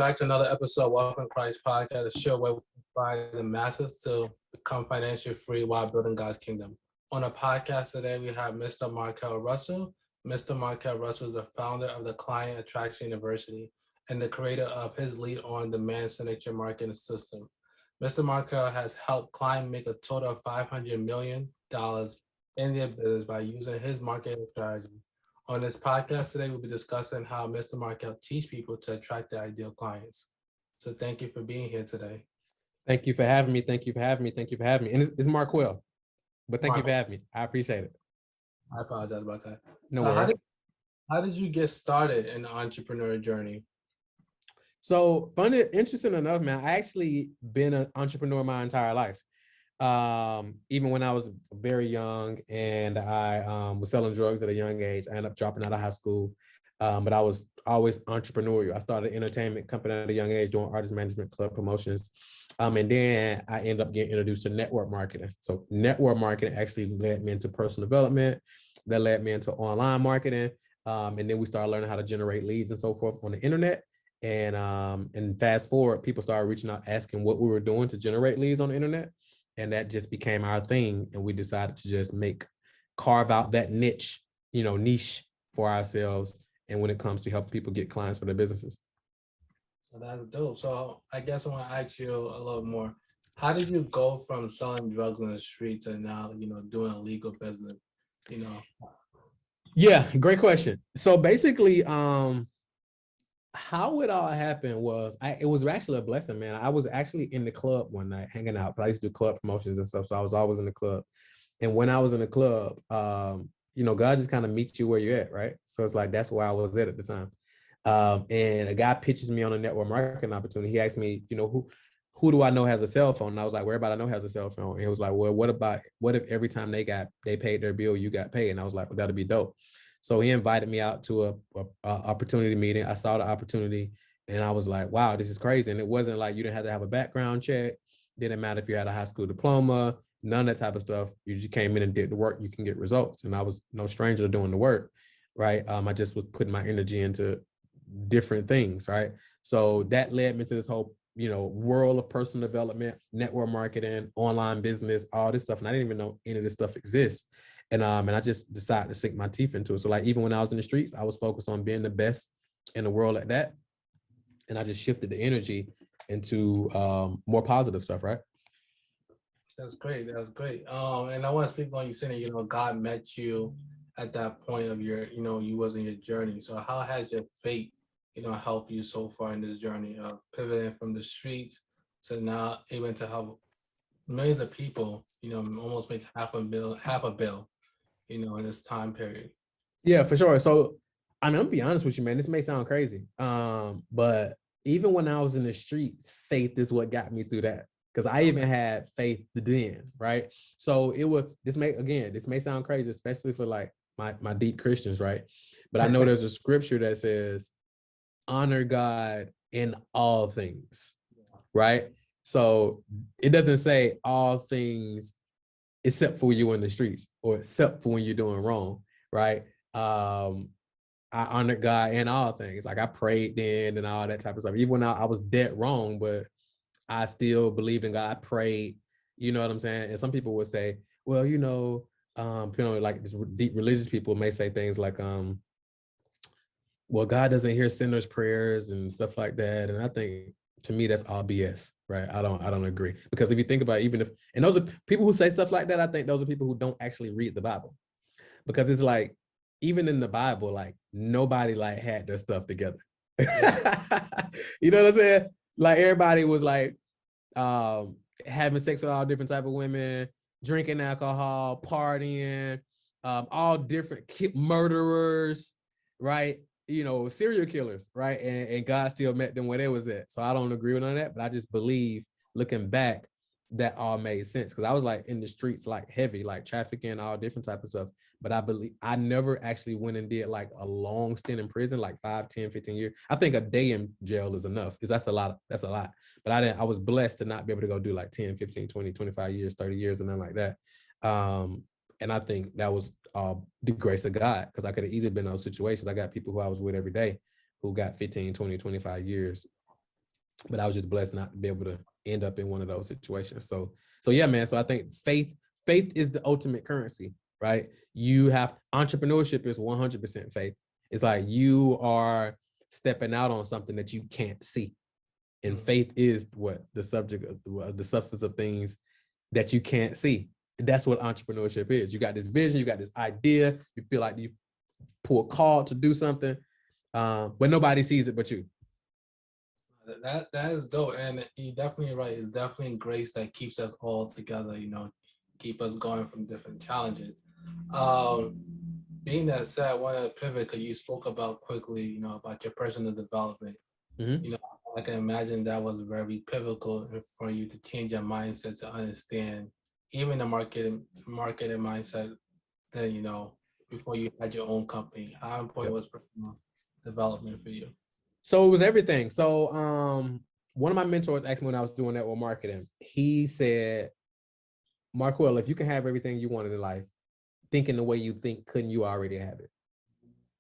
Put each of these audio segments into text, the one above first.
back to another episode of Welcome to Christ Podcast, a show where we inspire the masses to become financially free while building God's kingdom. On the podcast today, we have Mr. Marquel Russell. Mr. Marquel Russell is the founder of the Client Attraction University and the creator of his lead on-demand signature marketing system. Mr. Marquel has helped clients make a total of $500 million in their business by using his marketing strategy. On this podcast today, we'll be discussing how Mr. Marquel teach people to attract their ideal clients. So thank you for being here today. Thank you for having me. Thank you for having me. Thank you for having me. And it's Marquel, but thank you for having me. I appreciate it. I apologize about that. No worries. How did you get started in the entrepreneur journey? So funny, interesting enough, man, I actually been an entrepreneur my entire life. Even when I was very young and I was selling drugs at a young age, I ended up dropping out of high school. But I was always entrepreneurial. I started an entertainment company at a young age doing artist management, club promotions. And then I ended up getting introduced to network marketing. So network marketing actually led me into personal development. That led me into online marketing. And then we started learning how to generate leads and so forth on the internet. And fast forward, people started reaching out, asking what we were doing to generate leads on the internet. And that just became our thing. And we decided to just carve out that niche for ourselves. And when it comes to helping people get clients for their businesses. So that's dope. So I guess I want to ask you a little more. How did you go from selling drugs on the street to now, doing a legal business, Yeah, great question. So basically, how it all happened was, it was actually a blessing, man. I was actually in the club one night hanging out. I used to do club promotions and stuff. So I was always in the club. And when I was in the club, God just kind of meets you where you're at, right? So it's like, that's where I was at the time. And a guy pitches me on a network marketing opportunity. He asked me, who do I know has a cell phone? And I was like, where everybody I know has a cell phone. And he was like, well, what if every time they paid their bill, you got paid? And I was like, well, that'd be dope. So he invited me out to a opportunity meeting. I saw the opportunity and I was like, wow, this is crazy. And it wasn't like you didn't have to have a background check. Didn't matter if you had a high school diploma, none of that type of stuff. You just came in and did the work, you can get results. And I was no stranger to doing the work, right? I just was putting my energy into different things, right? So that led me to this whole, world of personal development, network marketing, online business, all this stuff. And I didn't even know any of this stuff exists. And I just decided to sink my teeth into it. So like, even when I was in the streets, I was focused on being the best in the world at that. And I just shifted the energy into more positive stuff, right? That's great. That's great. And I want to speak on you saying, God met you at that point of your, you was in your journey. So how has your faith, helped you so far in this journey of pivoting from the streets to now able to help millions of people, almost make half a bill, in this time period? Yeah, for sure. So I'm gonna be honest with you, man. This may sound crazy, but even when I was in the streets, faith is what got me through that. Because I even had faith then, right? So this may sound crazy, especially for like my deep Christians, right? But I know there's a scripture that says, honor God in all things, right? So it doesn't say all things except for you in the streets or except for when you're doing wrong, right? I honored God in all things. Like I prayed then and all that type of stuff. Even when I was dead wrong, but I still believe in God. I prayed, you know what I'm saying? And some people would say, well, like this deep religious people may say things like, well, God doesn't hear sinners' prayers and stuff like that. And I think to me, that's all BS, right? I don't agree. Because if you think about it, and those are people who say stuff like that, I think those are people who don't actually read the Bible. Because it's like, even in the Bible, like nobody like had their stuff together. You know what I'm saying? Like everybody was like having sex with all different type of women, drinking alcohol, partying, all different murderers, right? Serial killers, right? And God still met them where they was at. So I don't agree with none of that, but I just believe looking back, that all made sense. Cause I was like in the streets, like heavy, like trafficking, all different type of stuff. But I believe I never actually went and did like a long stint in prison, like 5, 10, 15 years. I think a day in jail is enough because that's a lot. But I was blessed to not be able to go do like 10, 15, 20, 25 years, 30 years and nothing like that. And I think that was the grace of God, because I could have easily been in those situations. I got people who I was with every day who got 15, 20, 25 years but I was just blessed not to be able to end up in one of those situations. So yeah, man. So I think faith is the ultimate currency, right? You have entrepreneurship is 100% faith. It's like you are stepping out on something that you can't see. And faith is what the subject of the substance of things that you can't see. That's what entrepreneurship is. You got this vision, you got this idea, you feel like you pull a call to do something, but nobody sees it but you. That is dope, and you're definitely right. It's definitely grace that keeps us all together. Keep us going from different challenges. Um, Being that said, I want to pivot because you spoke about quickly, about your personal development. Mm-hmm. I can imagine that was very pivotal for you to change your mindset to understand even the marketing mindset. Then before you had your own company, how important was personal development for you? So it was everything. So one of my mentors asked me when I was doing network marketing, he said, Marquel, if you can have everything you wanted in life, thinking the way you think, couldn't you already have it?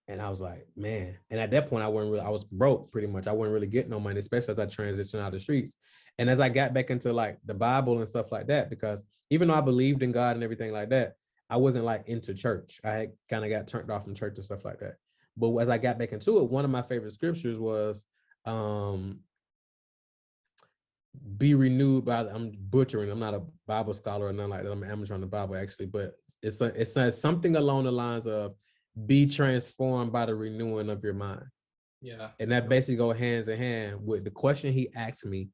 And I was like, man. And at that point, I was broke pretty much. I wasn't really getting no money, especially as I transitioned out of the streets. And as I got back into like the Bible and stuff like that, because even though I believed in God and everything like that, I wasn't like into church. I had kind of got turned off from church and stuff like that. But as I got back into it, one of my favorite scriptures was be renewed by, I'm butchering, I'm not a Bible scholar or nothing like that. I'm an amateur on the Bible actually, but it says something along the lines of be transformed by the renewing of your mind. Yeah. And that basically goes hands in hand with the question he asked me.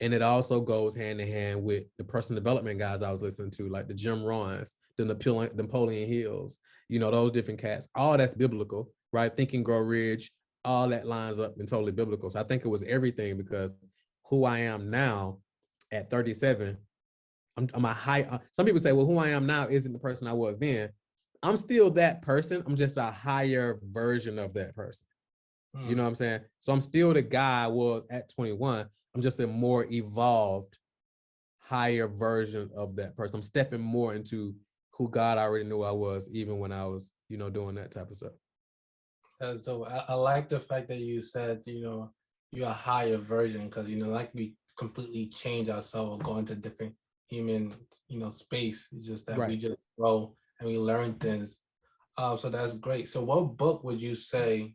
And it also goes hand in hand with the personal development guys I was listening to, like the Jim Rohns, the Napoleon Hills, those different cats. All that's biblical, right? Think and Grow Rich, all that lines up and totally biblical. So I think it was everything, because who I am now at 37, I'm a high. Some people say, well, who I am now isn't the person I was then. I'm still that person. I'm just a higher version of that person. You know what I'm saying? So I'm still the guy I was at 21. I'm just a more evolved, higher version of that person. I'm stepping more into who God already knew I was, even when I was, doing that type of stuff. So I like the fact that you said, you're a higher version because, like we completely change ourselves, go into different human, space. It's just that we just grow and we learn things. So that's great. So what book would you say,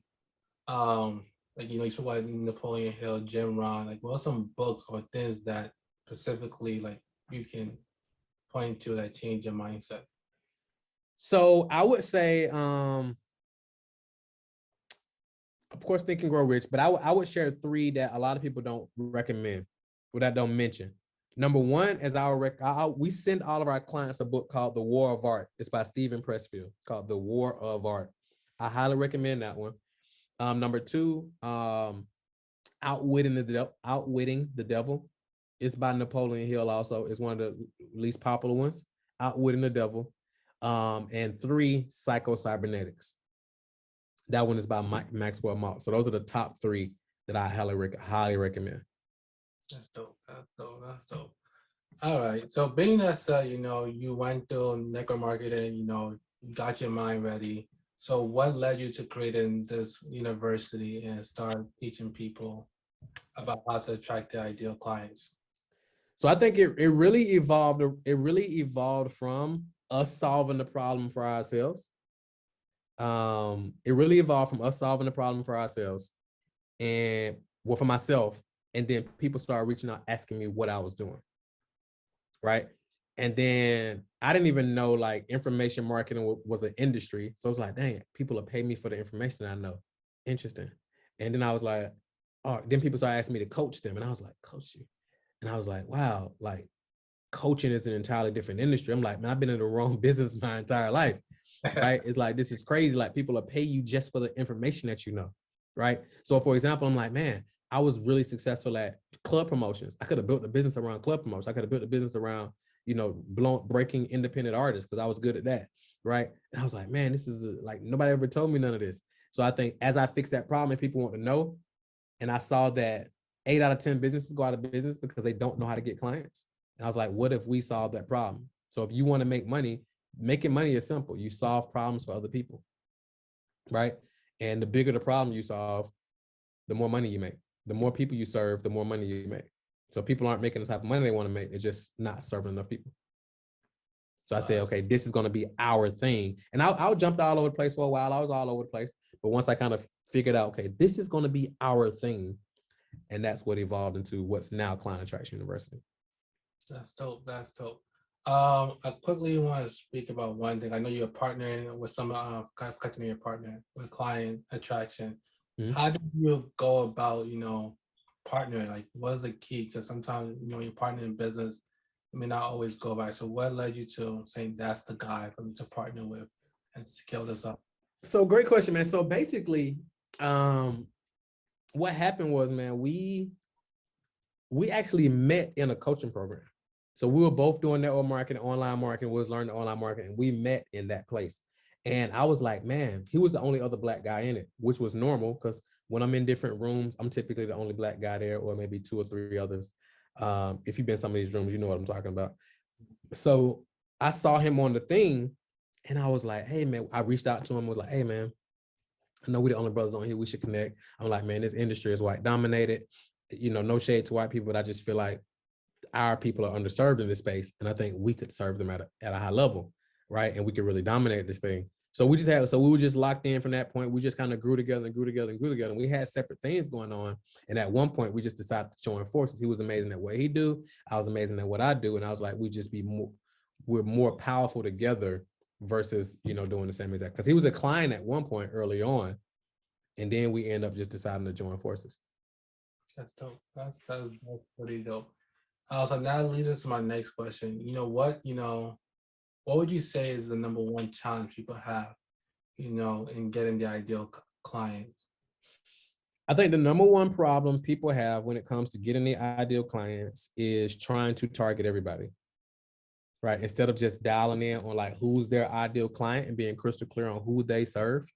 like, you spoke about Napoleon Hill, Jim Rohn, like what are some books or things that specifically like you can point to that change your mindset? So I would say, of course, Think and Grow Rich, but I would share three that a lot of people don't recommend, or that don't mention. Number one is we send all of our clients a book called The War of Art. It's by Stephen Pressfield. It's called The War of Art. I highly recommend that one. Number two, Outwitting the Devil. It's by Napoleon Hill also. It's one of the least popular ones. Outwitting the Devil. And three, Psycho-Cybernetics. That one is by Maxwell Maltz. So those are the top three that I highly recommend. That's dope. That's dope. That's dope. All right. So being that said, you went through network marketing, you got your mind ready. So what led you to creating this university and start teaching people about how to attract their ideal clients? So I think it really evolved. It really evolved from us solving the problem for ourselves. It really evolved from us solving the problem for ourselves, and for myself. And then people started reaching out, asking me what I was doing. Right. And then I didn't even know like information marketing was an industry. So I was like, dang, people are paying me for the information I know. Interesting. And then I was like, oh, then people started asking me to coach them. And I was like, coach you. And I was like, wow, like coaching is an entirely different industry. I'm like, man, I've been in the wrong business my entire life. Right. It's like, this is crazy. Like people are paying you just for the information that you know. Right. So for example, I'm like, man, I was really successful at club promotions. I could have built a business around club promotions. I could have built a business around, breaking independent artists because I was good at that. Right. And I was like, man, this is like, nobody ever told me none of this. So I think as I fix that problem and people want to know, and I saw that 8 out of 10 businesses go out of business because they don't know how to get clients. And I was like, what if we solve that problem? So if you want to make money, making money is simple. You solve problems for other people. Right. And the bigger the problem you solve, the more money you make. The more people you serve, the more money you make. So people aren't making the type of money they want to make. They're just not serving enough people. So I said, okay, this is going to be our thing. And I jumped all over the place for a while. I was all over the place. But once I kind of figured out, okay, this is going to be our thing. And that's what evolved into what's now Client Attraction University. That's dope. That's dope. I quickly want to speak about one thing. I know you're partnering with some kind of connecting your partner with Client Attraction. Mhm. How do you go about, partnering? Like, what is the key? Because sometimes, you're partnering in business, it may not always go right. So what led you to saying that's the guy for me to partner with and scale this up? So great question, man. So basically, what happened was, man, we actually met in a coaching program. So we were both doing network marketing, online marketing. We was learning online marketing. And we met in that place. And I was like, man, he was the only other Black guy in it, which was normal because when I'm in different rooms, I'm typically the only Black guy there, or maybe 2 or 3 others. If you've been in some of these rooms, you know what I'm talking about. So I saw him on the thing and I was like, hey, man, I reached out to him, was like, hey, man, I know we're the only brothers on here. We should connect. I'm like, man, this industry is white dominated. No shade to white people, but I just feel like our people are underserved in this space. And I think we could serve them at a high level, right? And we could really dominate this thing. So we were just locked in from that point. We just kind of grew together and grew together and grew together. And we had separate things going on. And at one point, we just decided to join forces. He was amazing at what he do. I was amazing at what I do. And I was like, we're more powerful together versus, doing the same exact. Because he was a client at one point early on. And then we end up just deciding to join forces. That's dope. That's pretty dope. So that leads us to my next question. What would you say is the number one challenge people have, in getting the ideal clients? I think the number one problem people have when it comes to getting the ideal clients is trying to target everybody, right? Instead of just dialing in on like who's their ideal client and being crystal clear on who they serve.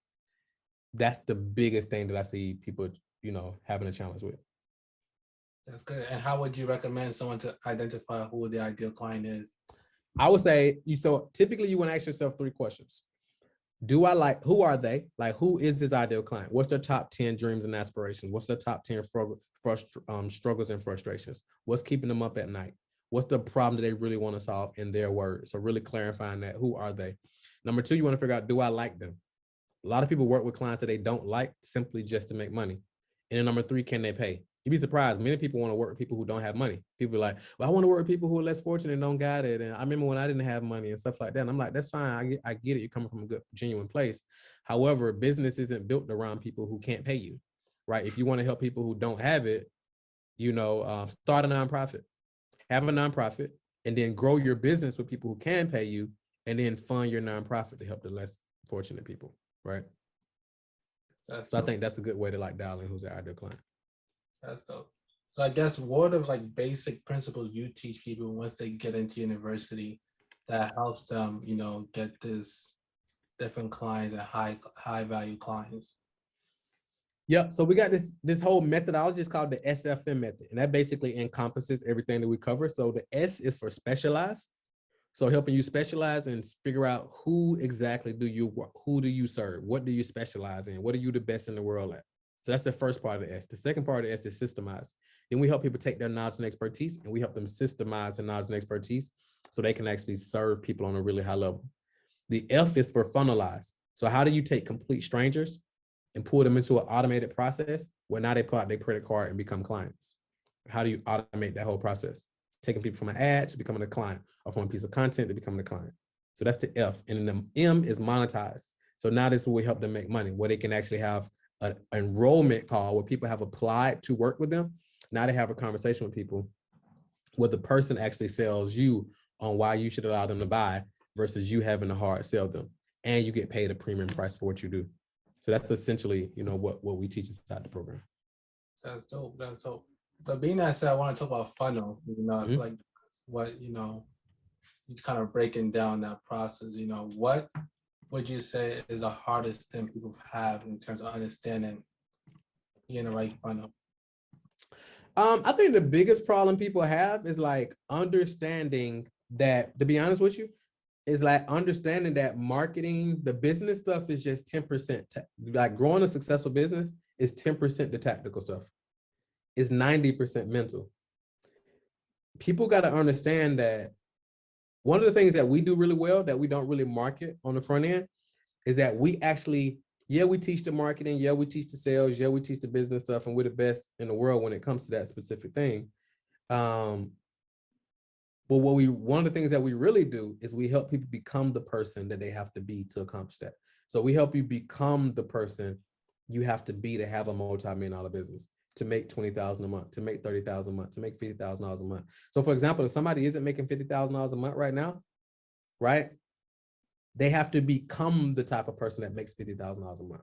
That's the biggest thing that I see people, having a challenge with. That's good. And how would you recommend someone to identify who the ideal client is? I would say, so typically you want to ask yourself 3 questions. Who are they? Like, who is this ideal client? What's their top 10 dreams and aspirations? What's their top 10 struggles and frustrations? What's keeping them up at night? What's the problem that they really want to solve in their words? So really clarifying that, who are they? Number 2, you want to figure out, do I like them? A lot of people work with clients that they don't like simply just to make money. And then number 3, can they pay? You'd be surprised. Many people want to work with people who don't have money. People are like, well, I want to work with people who are less fortunate and don't got it. And I remember when I didn't have money and stuff like that. And I'm like, that's fine. I get it. You're coming from a good, genuine place. However, business isn't built around people who can't pay you, right? If you want to help people who don't have it, start a nonprofit, have a nonprofit, and then grow your business with people who can pay you, and then fund your nonprofit to help the less fortunate people, right? So I think that's a good way to like dial in who's the ideal client. That's dope. So I guess what are like basic principles you teach people once they get into university that helps them, get this different clients and high value clients? Yep. So we got this whole methodology is called the Sfm Method, and that basically encompasses everything that we cover. So the S is for specialized. So helping you specialize and figure out who exactly do you serve? What do you specialize in? What are you the best in the world at? So that's the first part of the S. The second part of the S is systemize. Then we help people take their knowledge and expertise, and we help them systemize the knowledge and expertise so they can actually serve people on a really high level. The F is for funnelize. So how do you take complete strangers and pull them into an automated process where now they pull out their credit card and become clients? How do you automate that whole process? Taking people from an ad to becoming a client, or from a piece of content to becoming a client. So that's the F. And then the M is monetize. So now this is where we help them make money, where they can actually have an enrollment call where people have applied to work with them. Now they have a conversation with people where the person actually sells you on why you should allow them to buy versus you having to hard sell them. And you get paid a premium price for what you do. So that's essentially, what we teach inside the program. That's dope. That's dope. So being that said, I want to talk about funnel. I feel like what, just kind of breaking down that process. What would you say is the hardest thing people have in terms of understanding being the right funnel? I think the biggest problem people have is like understanding that, to be honest with you, is like understanding that marketing, the business stuff is just 10%. Like growing a successful business is 10% the tactical stuff. is 90% mental. People got to understand that one of the things that we do really well that we don't really market on the front end is that we actually, yeah, we teach the marketing, yeah, we teach the sales, yeah, we teach the business stuff, and we're the best in the world when it comes to that specific thing. But one of the things that we really do is we help people become the person that they have to be to accomplish that. So we help you become the person you have to be to have a multi-million-dollar business, to make $20,000 a month, to make $30,000 a month, to make $50,000 a month. So for example, if somebody isn't making $50,000 a month right now, right? They have to become the type of person that makes $50,000 a month.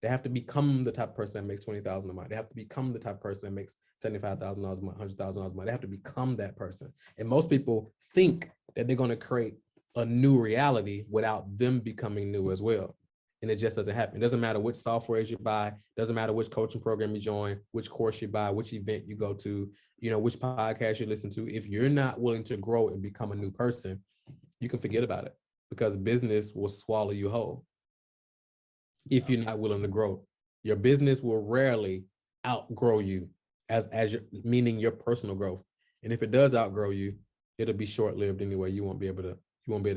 They have to become the type of person that makes $20,000 a month. They have to become the type of person that makes $75,000 a month, $100,000 a month. They have to become that person. And most people think that they're going to create a new reality without them becoming new as well. And it just doesn't happen. It doesn't matter which softwares you buy, doesn't matter which coaching program you join, which course you buy, which event you go to, which podcast you listen to. If you're not willing to grow and become a new person, you can forget about it, because business will swallow you whole. If you're not willing to grow, your business will rarely outgrow you as your, meaning your personal growth. And if it does outgrow you, it'll be short-lived anyway. You won't be able to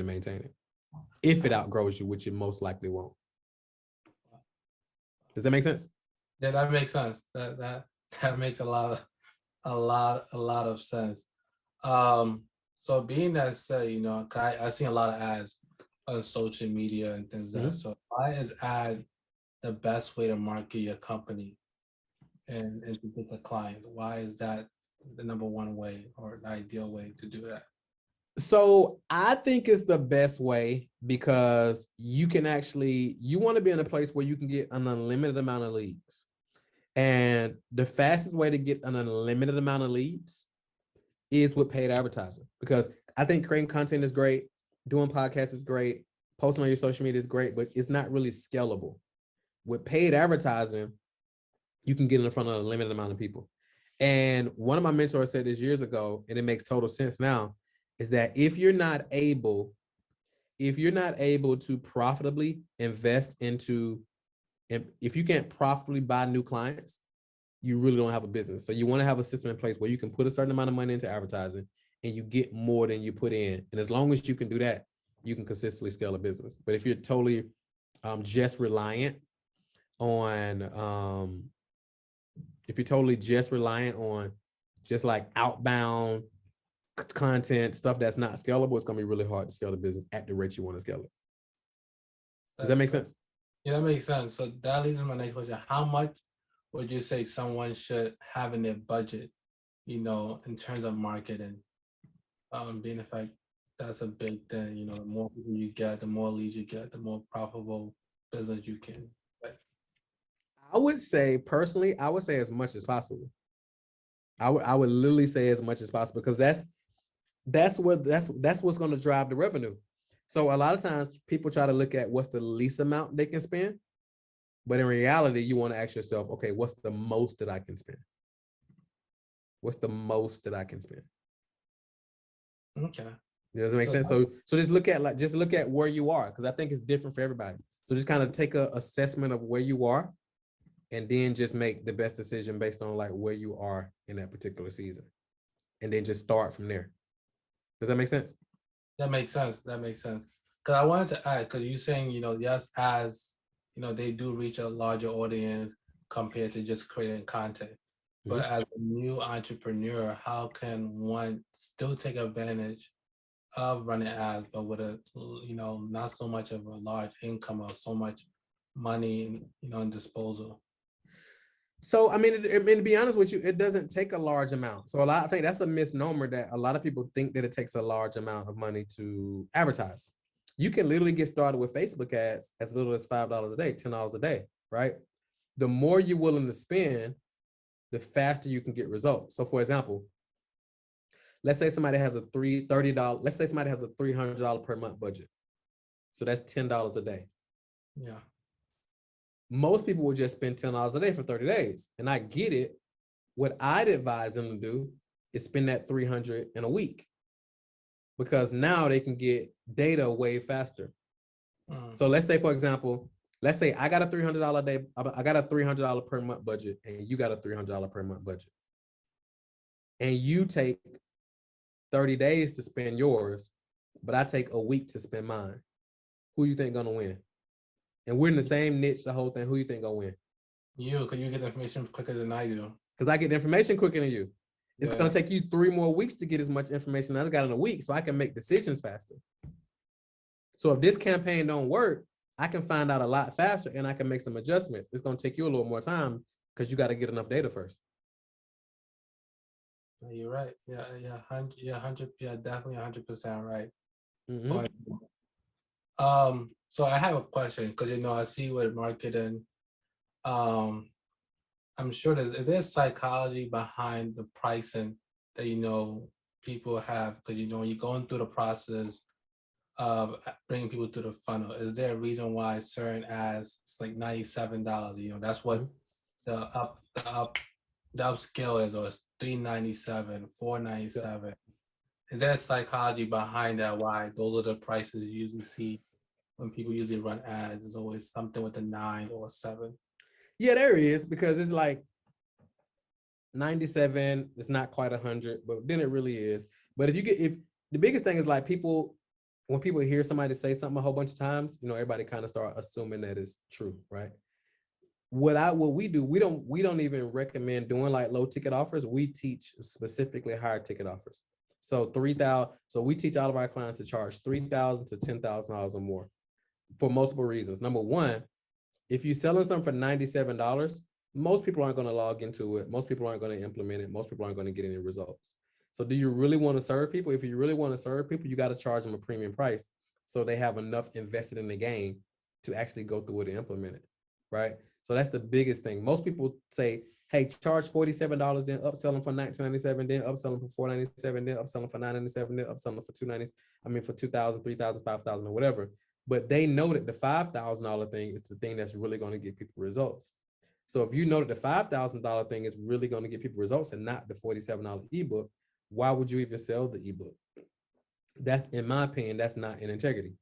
maintain it. If it outgrows you, which it most likely won't. Does that make sense? Yeah, that makes sense. That makes a lot of sense. So being that said, I see a lot of ads on social media and things like that. So why is ad the best way to market your company and to get the client? Why is that the number one way or the ideal way to do that? So I think it's the best way because you want to be in a place where you can get an unlimited amount of leads. And the fastest way to get an unlimited amount of leads is with paid advertising, because I think creating content is great, doing podcasts is great, posting on your social media is great, but it's not really scalable. With paid advertising, you can get in front of a limited amount of people. And one of my mentors said this years ago, and it makes total sense now, is that if you're not able to profitably invest into, if you can't profitably buy new clients, you really don't have a business. So you want to have a system in place where you can put a certain amount of money into advertising and you get more than you put in. And as long as you can do that, you can consistently scale a business. But if you're totally just reliant on, just like outbound content, stuff that's not scalable, it's going to be really hard to scale the business at the rate you want to scale it. Does that make sense? Yeah, that makes sense. So that leads to my next question. How much would you say someone should have in their budget, in terms of marketing? Being in fact, that's a big thing. The more people you get, the more leads you get, the more profitable business you can. I would say personally, as much as possible. I would literally say as much as possible, because that's what's going to drive the revenue. So a lot of times people try to look at what's the least amount they can spend, but in reality, you want to ask yourself, okay, what's the most that I can spend? What's the most that I can spend? Okay. Does it make sense? So just look at where you are, because I think it's different for everybody. So just kind of take a assessment of where you are, and then just make the best decision based on like where you are in that particular season, and then just start from there. Does that make sense? That makes sense. Because I wanted to add, because you're saying, yes, as they do reach a larger audience compared to just creating content. But as a new entrepreneur, how can one still take advantage of running ads, but with a, not so much of a large income or so much money, in disposal? So, I mean, to be honest with you, it doesn't take a large amount. So I think that's a misnomer, that a lot of people think that it takes a large amount of money to advertise. You can literally get started with Facebook ads as little as $5 a day, $10 a day, right? The more you're willing to spend, the faster you can get results. So for example, let's say somebody has a $30, let's say somebody has a $300 per month budget. So that's $10 a day. Yeah. Most people will just spend $10 a day for 30 days. And I get it. What I'd advise them to do is spend that $300 in a week, because now they can get data way faster. So let's say, for example, I got a $300 day, I got a $300 per month budget, and you got a $300 per month budget. and you take 30 days to spend yours, but I take a week to spend mine, who you think gonna win? And we're in the same niche, the whole thing. Who you think gonna win? You, because you get the information quicker than I do. Because I get the information quicker than you. It's Yeah. gonna take you 3 more weeks to get as much information as I got in a week, so I can make decisions faster. So if this campaign don't work, I can find out a lot faster and I can make some adjustments. It's gonna take you a little more time because you got to get enough data first. You're right. Yeah, 100, yeah, definitely 100% right. Mhm. So I have a question because I see with marketing, um, I'm sure is there psychology behind the pricing that people have because when you're going through the process of bringing people through the funnel, is there a reason why certain ads it's like $97? That's what Mhm. the upscale is, or it's $397, Yeah. $497. Is there psychology behind that? Why those are the prices you usually see when people usually run ads? There's always something with a 9 or a 7. Yeah, there is, because it's like 97, it's not quite 100, but then it really is. But if the biggest thing is like when people hear somebody say something a whole bunch of times, everybody kind of start assuming that it's true, right? What we do, we don't even recommend doing like low ticket offers. We teach specifically higher ticket offers. So 3,000. So we teach all of our clients to charge $3,000 to $10,000 or more for multiple reasons. Number one, if you're selling something for $97, most people aren't going to log into it. Most people aren't going to implement it. Most people aren't going to get any results. So do you really want to serve people? If you really want to serve people, you got to charge them a premium price so they have enough invested in the game to actually go through it and implement it, right? So that's the biggest thing. Most people say, hey, charge $47, then upsell them for $19.97, then upsell them for $4.97, then upsell them for $9.97, then upsell them for $2.90. I mean, for $2,000, $3,000, $5,000, or whatever. But they know that the $5,000 thing is the thing that's really going to get people results. So if you know that the $5,000 thing is really going to get people results and not the $47 ebook, why would you even sell the ebook? That's, in my opinion, that's not in integrity,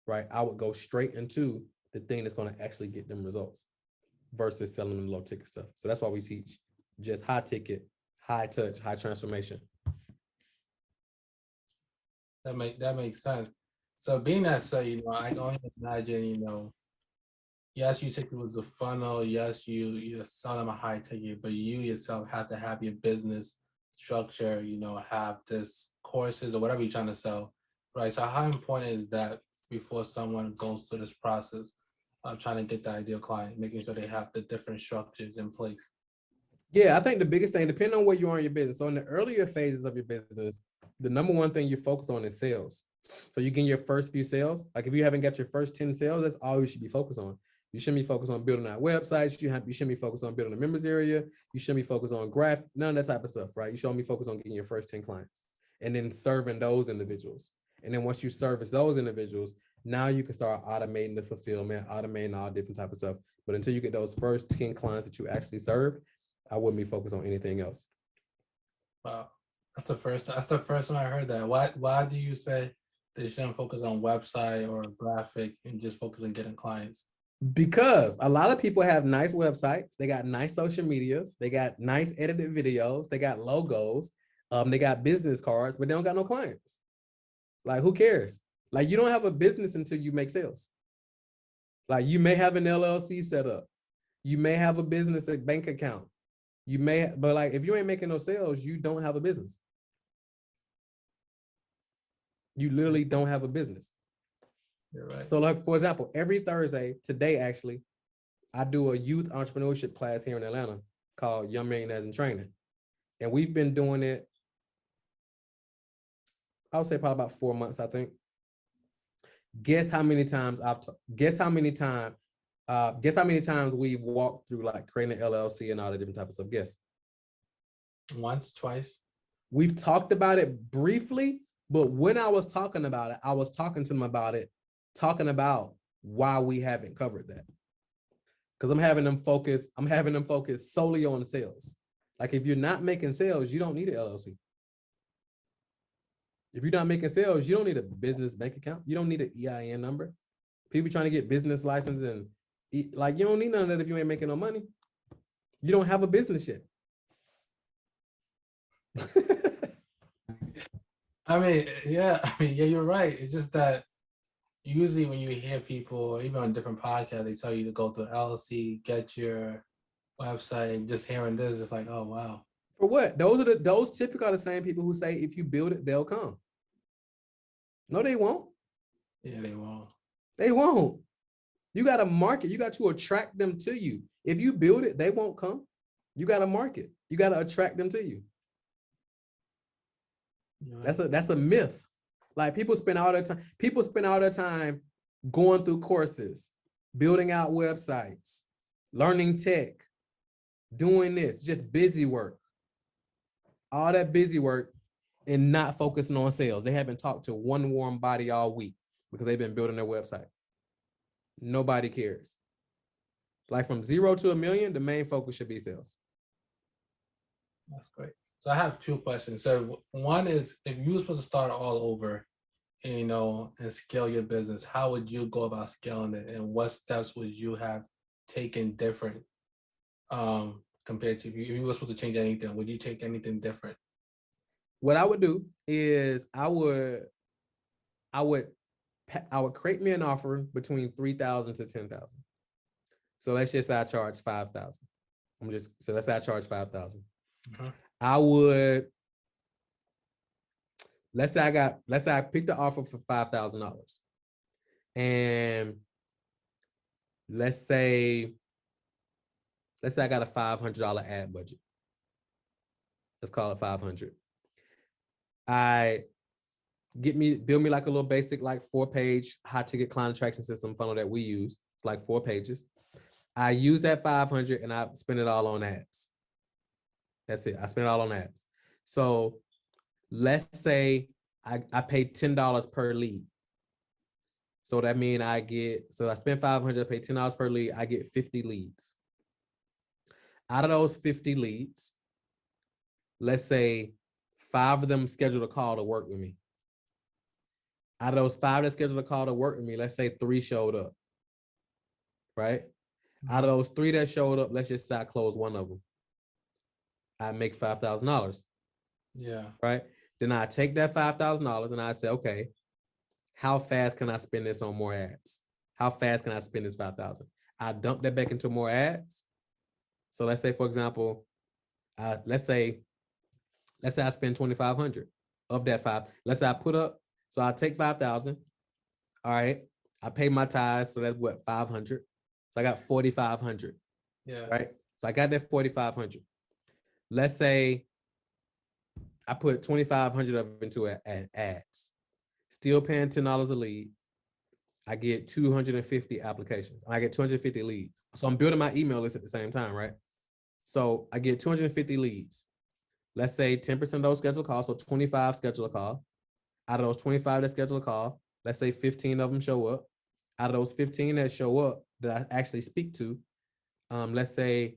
right? I would go straight into the thing that's going to actually get them results versus selling them low ticket stuff. So that's why we teach just high ticket, high touch, high transformation. That makes sense. So being that said, I can only imagine, yes, you take people to the funnel. Yes, you sell them a high ticket, but you yourself have to have your business structure. Have this courses or whatever you're trying to sell, right? So how important is that before someone goes through this process of trying to get the ideal client, making sure they have the different structures in place? Yeah, I think the biggest thing, depending on where you are in your business. So in the earlier phases of your business, the number one thing you focus on is sales. So you get your first few sales. Like if you haven't got your first 10 sales, that's all you should be focused on. You shouldn't be focused on building out websites. You shouldn't be focused on building a members area. You shouldn't be focused on none of that type of stuff, right? You should be focused on getting your first 10 clients and then serving those individuals. And then once you service those individuals, now you can start automating the fulfillment, automating all different type of stuff. But until you get those first 10 clients that you actually serve, I wouldn't be focused on anything else. Wow, that's the first time I heard that. Why do you say they shouldn't focus on website or graphic and just focus on getting clients? Because a lot of people have nice websites, they got nice social medias, they got nice edited videos, they got logos, they got business cards, but they don't got no clients. Like, who cares? Like, you don't have a business until you make sales. Like, you may have an LLC set up, you may have a business bank account, but like, if you ain't making no sales, you don't have a business. You literally don't have a business. You're right. So like, for example, every Thursday, today actually, I do a youth entrepreneurship class here in Atlanta called Young Millionaires in Training. And we've been doing it, I would say probably about 4 months, I think. Guess how many times we've walked through like creating an LLC and all the different types of stuff. Guess. Once, twice. We've talked about it briefly, but when I was talking about it, I was talking to them about it, talking about why we haven't covered that. Because I'm having them focus solely on sales. Like, if you're not making sales, you don't need an LLC. If you're not making sales, you don't need a business bank account. You don't need an EIN number. People trying to get business license and like, you don't need none of that if you ain't making no money. You don't have a business yet. I mean, yeah, you're right. It's just that usually when you hear people, even on different podcasts, they tell you to go to LLC, get your website, and just hearing this, just like, oh wow. For what? Those typically are the same people who say if you build it, they'll come. No, they won't. Yeah, they won't. They won't. You got to market. You got to attract them to you. If you build it, they won't come. You got to market. You got to attract them to you. Right. That's a myth. Like people spend all their time. People spend all their time going through courses, building out websites, learning tech, doing this, just busy work. All that busy work and not focusing on sales. They haven't talked to one warm body all week because they've been building their website. Nobody cares. Like from 0 to 1 million, the main focus should be sales. That's great. So I have two questions. So one is, if you were supposed to start all over, and scale your business, how would you go about scaling it, and what steps would you have taken different compared to if you were supposed to change anything? Would you take anything different? What I would do is I would create me an offer between 3,000 to 10,000. So let's just say I charge 5,000. So let's say I charge 5,000. Mm-hmm. I would, let's say I picked the offer for $5,000, and let's say I got a $500 ad budget. Let's call it 500. Build me like a little basic, like 4-page high ticket client attraction system funnel that we use. It's like 4 pages. I use that 500 and I spend it all on ads. That's it. I spend it all on ads. So let's say I pay $10 per lead. So that means I spend 500, I pay $10 per lead, I get 50 leads. Out of those 50 leads, let's say 5 of them scheduled a call to work with me. Out of those 5 that scheduled a call to work with me, let's say 3 showed up, right? Out of those 3 that showed up, let's just say I close 1 of them. I make $5,000. Yeah. Right? Then I take that $5,000 and I say, okay, how fast can I spend this on more ads? How fast can I spend this 5,000? I dump that back into more ads. So let's say, for example, let's say I spend 2,500 of that 5. Let's say I put up, so I take 5,000. All right. I pay my tithes. So that's what, 500. So I got 4,500. Yeah. Right. So I got that 4,500. Let's say I put 2,500 of it into ads, still paying $10 a lead. I get 250 applications. I get 250 leads. So I'm building my email list at the same time, right? So I get 250 leads. Let's say 10% of those schedule calls, so 25 schedule a call. Out of those 25 that schedule a call, let's say 15 of them show up. Out of those 15 that show up that I actually speak to, let's say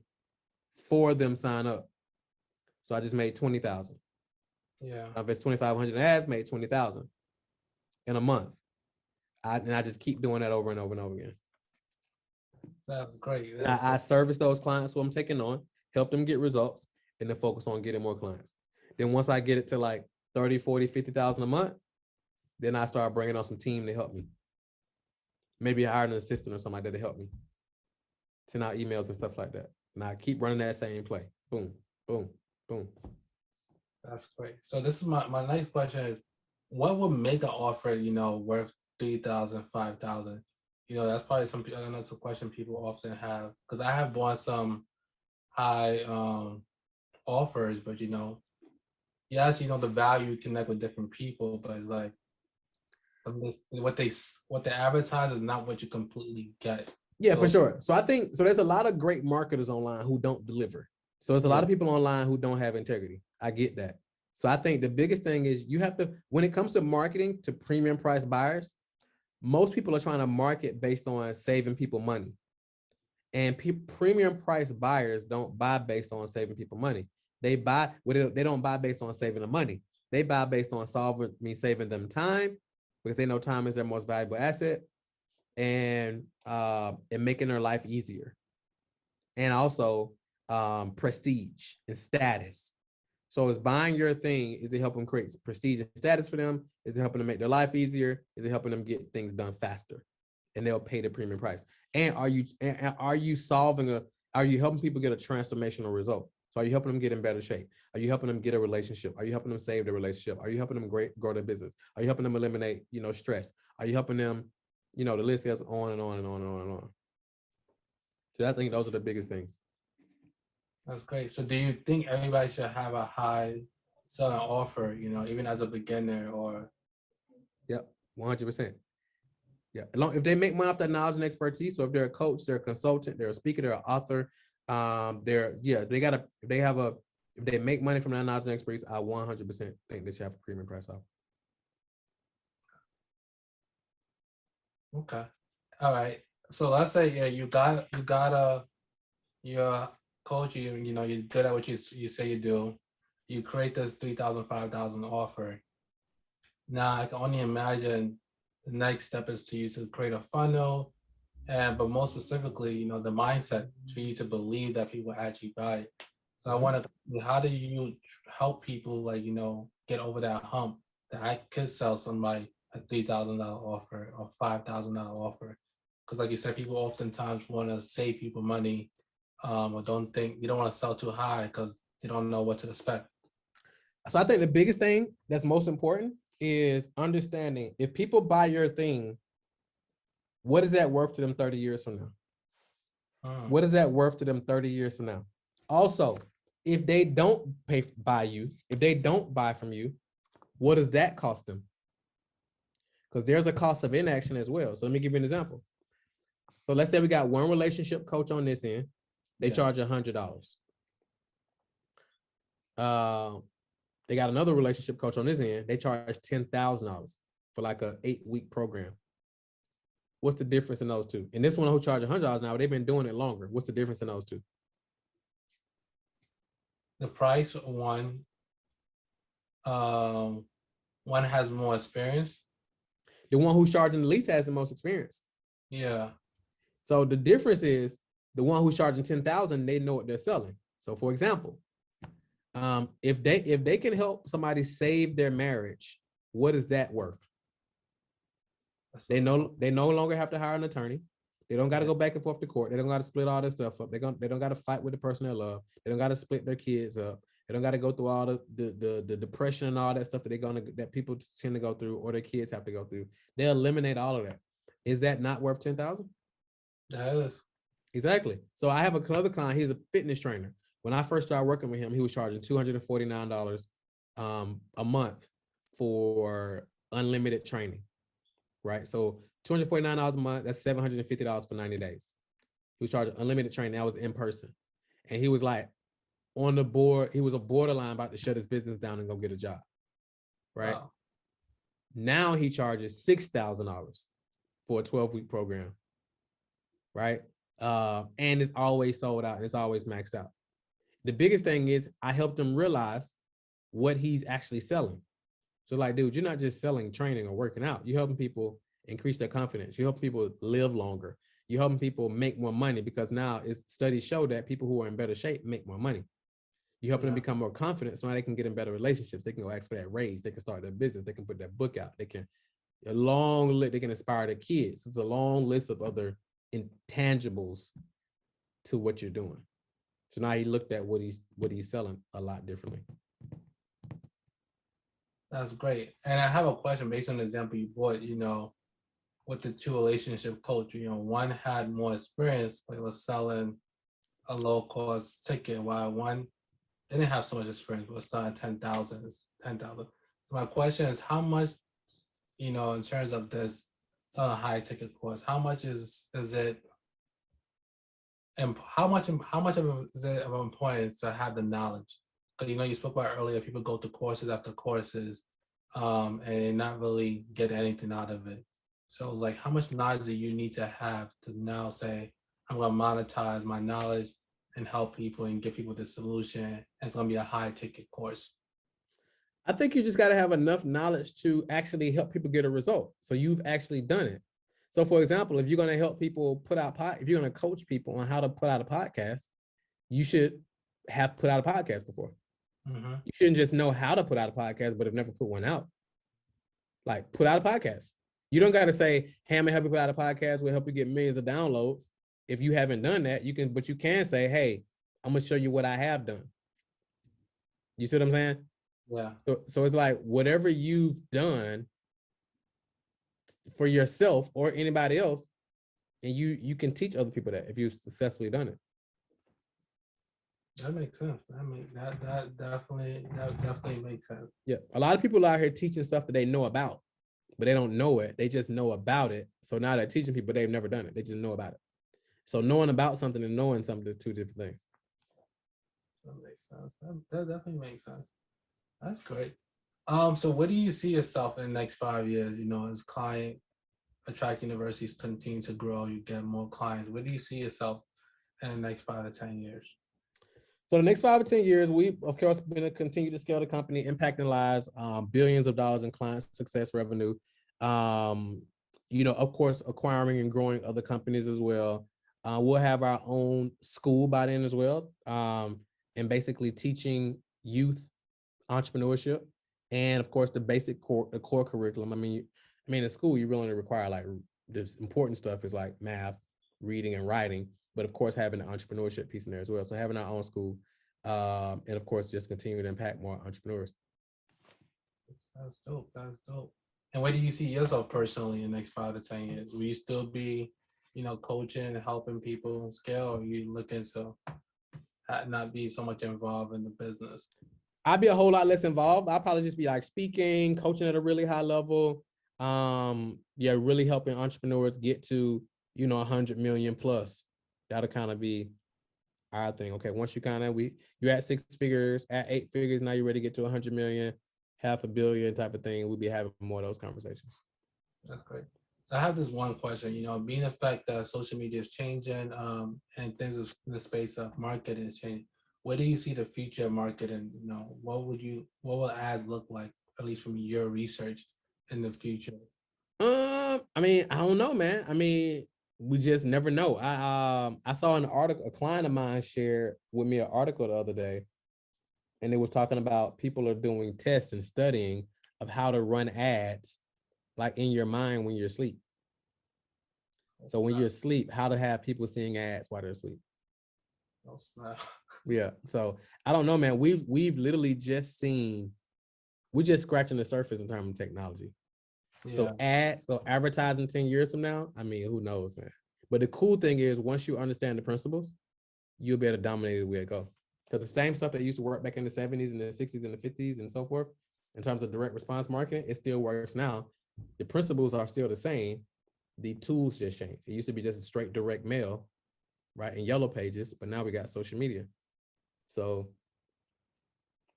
4 of them sign up. So I just made 20,000. Yeah. If it's 2,500 ads, made 20,000 in a month. And I just keep doing that over and over and over again. That's great. I service those clients who I'm taking on, help them get results, and then focus on getting more clients. Then once I get it to like 30, 40, 50,000 a month, then I start bringing on some team to help me. Maybe hire an assistant or something like that to help me. Send out emails and stuff like that. And I keep running that same play. Boom, boom, boom. That's great. So this is my next question is, what would make an offer, worth 3,000, 5,000? That's probably I know it's a question people often have, because I have bought some high offers, but yes, the value connect with different people, but it's like what they advertise is not what you completely get. Yeah, for sure. So I think there's a lot of great marketers online who don't deliver. So there's a lot of people online who don't have integrity. I get that. So I think the biggest thing is you have to, when it comes to marketing to premium price buyers, most people are trying to market based on saving people money. And premium price buyers don't buy based on saving people money. They don't buy based on saving the money. They buy based on saving them time, because they know time is their most valuable asset, and making their life easier. And also prestige and status. So is buying your thing, is it helping create prestige and status for them? Is it helping them make their life easier? Is it helping them get things done faster? And they'll pay the premium price. And are you are you helping people get a transformational result? So are you helping them get in better shape? Are you helping them get a relationship? Are you helping them save their relationship? Are you helping them grow their business? Are you helping them eliminate, stress? Are you helping them, the list goes on and on and on and on and on. So I think those are the biggest things. That's great. So do you think everybody should have a high selling offer, even as a beginner or? Yep, 100%. Yeah, if they make money off that knowledge and expertise, so if they're a coach, they're a consultant, they're a speaker, they're an author, if they make money from that knowledge and expertise, I 100% think they should have a premium price offer. Okay. All right. So let's say, you got your coach, you're good at what you say you do. You create this 3,000, 5,000 offer. Now I can only imagine the next step is to create a funnel, but more specifically, the mindset for you to believe that people actually buy it. So I want to, how do you help people get over that hump that I could sell somebody a $3,000 offer or $5,000 offer? Because like you said, people oftentimes want to save people money, or don't want to sell too high because they don't know what to expect. So I think the biggest thing that's most important is understanding if people buy your thing, what is that worth to them 30 years from now? What is that worth to them 30 years from now? Also, if they don't if they don't buy from you, what does that cost them? Because there's a cost of inaction as well. So let me give you an example. So let's say we got one relationship coach on this end. They charge $100. They got another relationship coach on this end. They charge $10,000 for like a 8-week program. What's the difference in those two? And this one who charges $100 now, they've been doing it longer. What's the difference in those two? The price one has more experience. The one who's charging the least has the most experience. Yeah. So the difference is the one who's charging 10,000, they know what they're selling. So for example, if they can help somebody save their marriage, what is that worth? They no longer have to hire an attorney. They don't got to go back and forth to court. They don't got to split all this stuff up. They don't got to fight with the person they love. They don't got to split their kids up. They don't got to go through all the depression and all that stuff that people tend to go through or their kids have to go through. They'll eliminate all of that. Is that not worth 10,000? That is. Exactly. So I have another client. He's a fitness trainer. When I first started working with him, he was charging $249 a month for unlimited training. Right. So $249 a month, that's $750 for 90 days. He was charging unlimited training. That was in person. And he was like on the board. He was a borderline about to shut his business down and go get a job. Right. Wow. Now he charges $6,000 for a 12-week program. Right. And it's always sold out. It's always maxed out. The biggest thing is I helped him realize what he's actually selling. So like, dude, you're not just selling training or working out. You're helping people increase their confidence. You're helping people live longer. You're helping people make more money because now studies show that people who are in better shape make more money. You're helping them become more confident so now they can get in better relationships. They can go ask for that raise. They can start their business. They can put their book out. They can inspire their kids. It's a long list of other intangibles to what you're doing. So now he looked at what he's selling a lot differently. That's great. And I have a question based on the example you brought, with the two relationship coach. One had more experience, but was selling a low cost ticket, while one didn't have so much experience, but was selling 10,000. So my question is, how much, in terms of this selling a high ticket course, how much is it? And how much is it of importance to have the knowledge? Because you spoke about earlier, people go through courses after courses, and not really get anything out of it. So like, how much knowledge do you need to have to now say, I'm going to monetize my knowledge and help people and give people the solution? And it's going to be a high ticket course. I think you just got to have enough knowledge to actually help people get a result. So you've actually done it. So for example, if you're going to help people if you're going to coach people on how to put out a podcast, you should have put out a podcast before. Mm-hmm. You shouldn't just know how to put out a podcast, but have never put one out. Like, put out a podcast. You don't got to say, hey, I'm gonna help you put out a podcast. We'll help you get millions of downloads. If you haven't done that, but you can say, hey, I'm gonna show you what I have done. You see what I'm saying? Yeah. So it's like whatever you've done for yourself or anybody else, and you can teach other people that if you've successfully done it. That makes sense. That definitely makes sense. Yeah, a lot of people out here teaching stuff that they know about, but they don't know it. They just know about it. So now they're teaching people, they've never done it. They just know about it. So knowing about something and knowing something is two different things. That makes sense. That definitely makes sense. That's great. So what do you see yourself in the next 5 years? You know, as client attract universities continue to grow, you get more clients. Where do you see yourself in the next 5 to 10 years? So the next 5 to 10 years, we of course going to continue to scale the company, impacting lives, billions of dollars in client success revenue. You know, of course, acquiring and growing other companies as well. We'll have our own school by then as well, and basically teaching youth entrepreneurship, and of course the core curriculum. I mean, in school you really only require like this important stuff is like math, reading, and writing. But of course, having the entrepreneurship piece in there as well. So having our own school, and of course, just continue to impact more entrepreneurs. That's dope. That's dope. And where do you see yourself personally in the next 5 to 10 years? Will you still be, you know, coaching, helping people scale, or are you looking to not be so much involved in the business? I'd be a whole lot less involved. I'd probably just be like speaking, coaching at a really high level. Yeah, really helping entrepreneurs get to, you know, 100 million plus. That'll kind of be our thing. Okay, once you kind of you're at 6 figures, at 8 figures, now you're ready to get to 100 million, $500 million type of thing. We'll be having more of those conversations. That's great. So I have this one question. You know, being the fact that social media is changing, and things in the space of marketing is changing. Where do you see the future of marketing? You know, what will ads look like, at least from your research, in the future? I mean, I don't know, man. I mean, we just never know. I saw an article, a client of mine shared with me an article the other day, and it was talking about people are doing tests and studying of how to run ads like in your mind when you're asleep. So when you're asleep, how to have people seeing ads while they're asleep. Oh, snap. Yeah. So I don't know, man. We've literally just we're just scratching the surface in terms of technology. Yeah. So advertising 10 years from now, I mean, who knows, man. But the cool thing is once you understand the principles, you'll be able to dominate it where it go. Because the same stuff that used to work back in the 70s and the 60s and the 50s and so forth, in terms of direct response marketing, it still works now. The principles are still the same. The tools just change. It used to be just a straight direct mail, right, in yellow pages, but now we got social media. So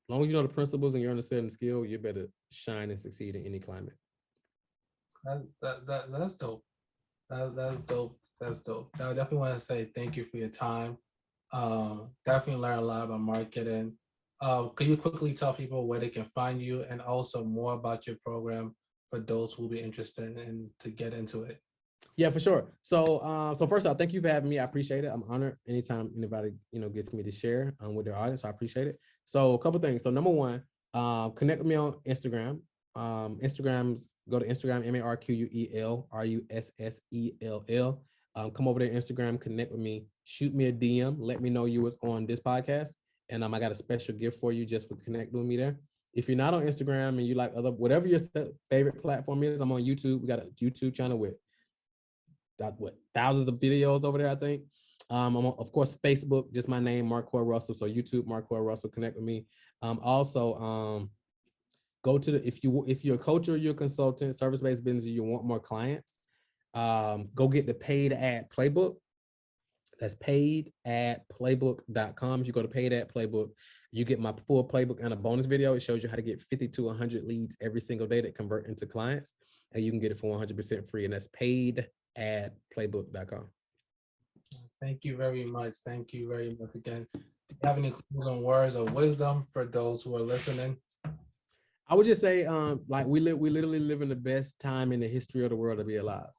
as long as you know the principles and you're understanding the skill, you better shine and succeed in any climate. That's dope. That's dope. That's dope. I definitely want to say thank you for your time. Definitely learn a lot about marketing. Could you quickly tell people where they can find you, and also more about your program for those who will be interested in to get into it? Yeah, for sure. So first off, thank you for having me. I appreciate it. I'm honored anytime anybody, you know, gets me to share with their audience. I appreciate it. So a couple things. So number one, connect with me on Instagram. Go to Instagram, MarquelRussell. Come over to Instagram, connect with me, shoot me a DM, let me know you was on this podcast. And I got a special gift for you just for connecting with me there. If you're not on Instagram and you like whatever your favorite platform is, I'm on YouTube. We got a YouTube channel with thousands of videos over there, I think. I'm on, of course, Facebook, just my name, Marquel Russell. So YouTube, Marquel Russell, connect with me. Also, go to if you're a coach or you're a consultant, service-based business, you want more clients, go get the Paid Ad Playbook. That's paidadplaybook.com. If you go to Paid Ad Playbook, you get my full playbook and a bonus video. It shows you how to get 50 to 100 leads every single day that convert into clients, and you can get it for 100% free. And that's paidadplaybook.com. Thank you very much. Thank you very much again. Do you have any closing words of wisdom for those who are listening? I would just say, like we literally live in the best time in the history of the world to be alive.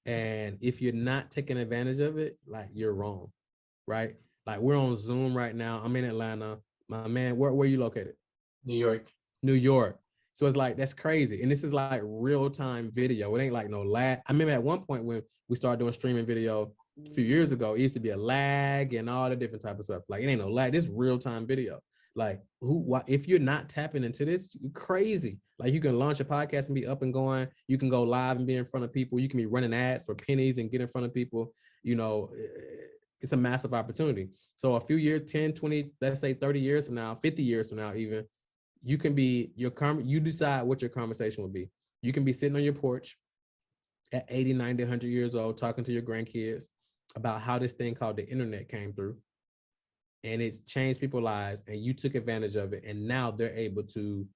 And if you're not taking advantage of it, like you're wrong, right? Like we're on Zoom right now. I'm in Atlanta. My man, where you located? New York. New York. So it's like, that's crazy. And this is like real time video. It ain't like no lag. I remember at one point when we started doing streaming video a few years ago, it used to be a lag and all the different type of stuff. Like, it ain't no lag. This real time video. Like, if you're not tapping into this, you're crazy. Like, you can launch a podcast and be up and going. You can go live and be in front of people. You can be running ads for pennies and get in front of people. You know, it's a massive opportunity. So a few years, 10, 20, let's say 30 years from now, 50 years from now, even, you can be you decide what your conversation will be. You can be sitting on your porch at 80, 90, 100 years old, talking to your grandkids about how this thing called the internet came through and it's changed people's lives and you took advantage of it. And now they're able to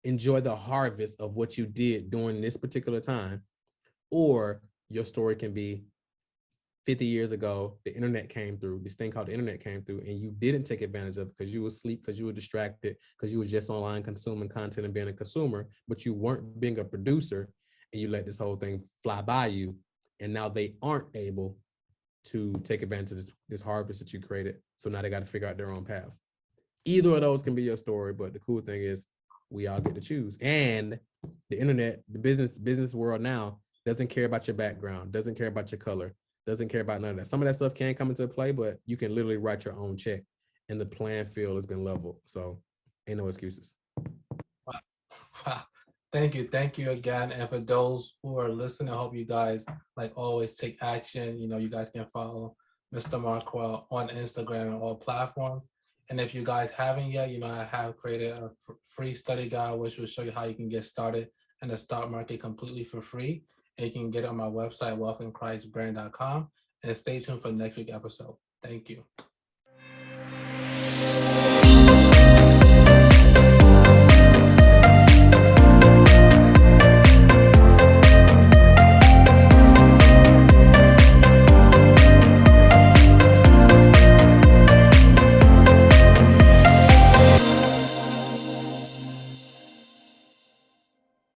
enjoy the harvest of what you did during this particular time. Or your story can be 50 years ago, the internet came through, this thing called the internet came through, and you didn't take advantage of it because you were asleep, because you were distracted, because you were just online consuming content and being a consumer, but you weren't being a producer, and you let this whole thing fly by you. And now they aren't able to take advantage of this harvest that you created. So now they got to figure out their own path. Either of those can be your story, but the cool thing is we all get to choose. And the internet, the business world now doesn't care about your background, doesn't care about your color, doesn't care about none of that. Some of that stuff can come into play, but you can literally write your own check and the playing field has been leveled. So ain't no excuses. Wow. Thank you. Thank you again. And for those who are listening, I hope you guys, like always, take action. You know, you guys can follow Mr. Marquel on Instagram and all platforms. And if you guys haven't yet, you know, I have created a free study guide, which will show you how you can get started in the stock market completely for free. And you can get it on my website, wealthinchristbrand.com. And stay tuned for next week's episode. Thank you.